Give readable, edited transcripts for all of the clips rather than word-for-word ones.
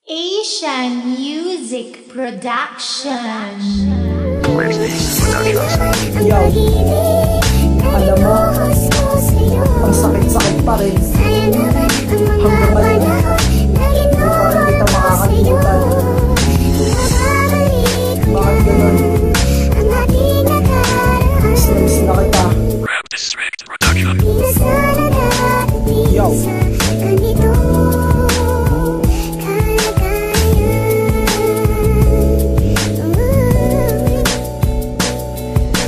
Asian Music Production. Yo, alam mo, ang sakit-sakit pa rin. Hanggang ngayon, hindi pa rin kita makakalimutan. Bakit ganun? Miss na kita. Yo,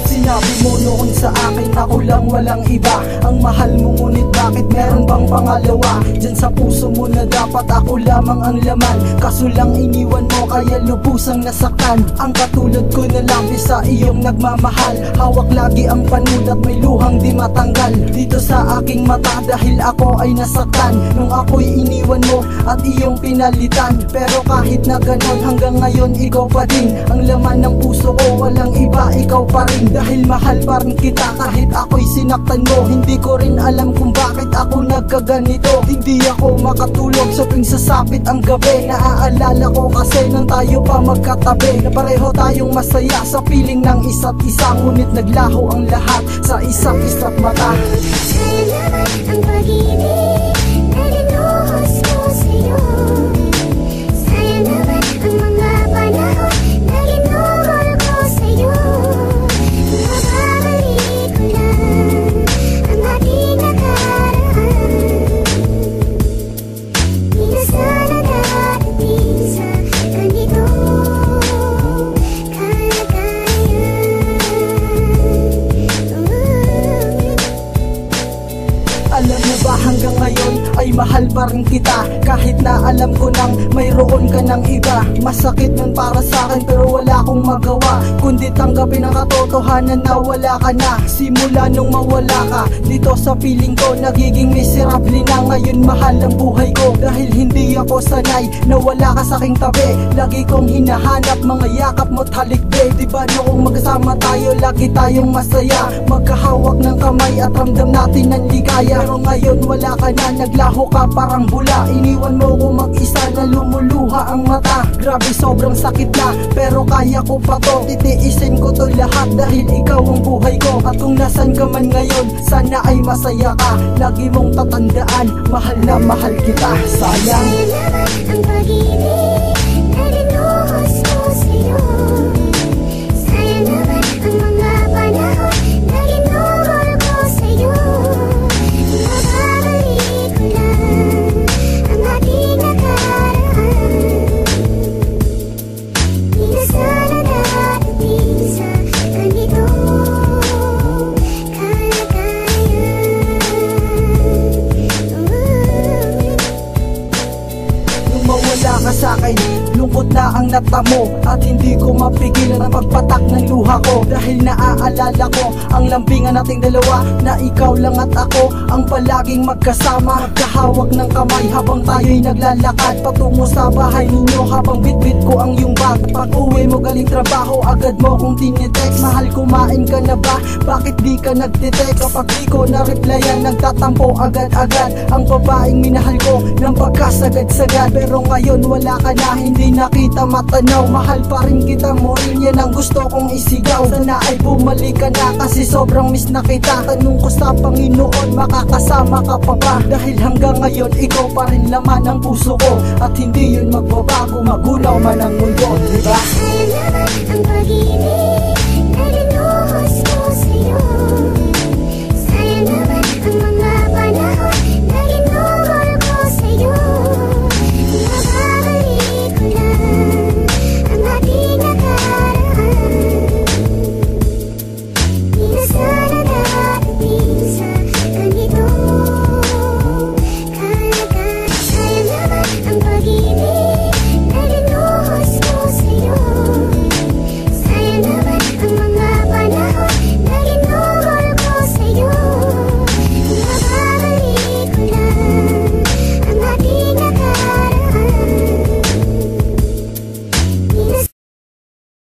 sinabi mo noon sa akin ako lang walang iba. Ang mahal mo ngunit bakit meron bang pangalawa? Diyan sa puso mo na dapat ako lamang ang laman. Kaso lang iniwan mo kaya lubusang nasaktan. Ang katulad ko na labis sa iyong nagmamahal. Hawak lagi ang panulat may luhang di matanggal dito sa aking mata dahil ako ay nasaktan nung ako'y iniwan mo at iyong pinalitan. Pero kahit na ganon hanggang ngayon ikaw pa din ang laman ng puso ko, walang iba, ikaw pa rin. Dahil mahal pa rin kita kahit ako'y sinaktan mo. Hindi ko rin alam kung bakit ako nagkaganito. Hindi ako makatulog sa tuwing sasapit ang gabi. Naaalala ko kasi nang tayo pa magkatabi na pareho tayong masaya sa piling ng isa't isa. Ngunit naglaho ang lahat sa isang isa't mata. Sa'yo naman ang pag-ibig na linuhos ko sa'yo. Sa'yo naman ang mga panahon na ginuhol ko sa'yo. Mababalik ko lang ang ating nakaraan. Di na sana darating sa ganito Alam mo ba hanggang ngayon ay mahal pa rin kita. Kahit na alam ko nang mayroon ka ng iba. Masakit man para sa akin pero wala akong magawa kundi tanggapin ang katotohanan na wala ka na. Simula nung mawala ka dito sa piling ko, nagiging miserable na ngayon mahal ang buhay ko. Dahil hindi ako sanay na wala ka sa aking tabi. Lagi kong hinahanap mga yakap mo't halikbe. Diba noong magkasama tayo lagi tayong masaya, magkahawak ng kamay at ramdam natin ang ligaya. Pero ngayon wala ka na, naglaho ka parang bula. Iniwan mo ko mag-isa na lumuluha ang mata. Grabe sobrang sakit na pero kaya ko pa to. Titiisin ko to lahat dahil ikaw ang buhay ko. At kung nasan ka man ngayon sana ay masaya ka. Lagi mong tatandaan mahal na mahal kita. Sayang Sa'yo naman ang pag-ibig na linuhos ko sa'yo. Sa'yo naman ang mga panahon na ginuhol ko sa'yo. Mababalik ko lang ang ating nakaraan. Di na sana darating sa ganito nung mawala ka sa'kin, lungkot na ang natamo at hindi ko mapigilan ang pagpatak ng luha ko. Dahil naaalala ko ang lambingan nating dalawa na ikaw lang at ako ang palaging magkasama. Magkahawak ng kamay habang tayo'y naglalakad patungo sa bahay ninyo habang bitbit ko ang iyong bag. Pag uwi mo galing trabaho agad mo kong tinitext, mahal kumain ka na ba? Bakit di ka nagtitext? Kapag di ko na-replyan nagtatampo agad-agad ang babaeng minahal ko ng pagkasagad-sagad. Pero ngayon wala ka na, hindi nakita matanaw. Mahal pa rin kita mo rin, yan ang gusto kong isigaw. Sana ay bumalik ka na kasi sobrang miss na kita. Tanong ko sa Panginoon makakasama ka pa ba? Dahil hanggang ngayon ikaw pa rin laman ng puso ko. At hindi yun magbabago magulaw man ang mundo, diba? Sa'yo naman ang pag-ibig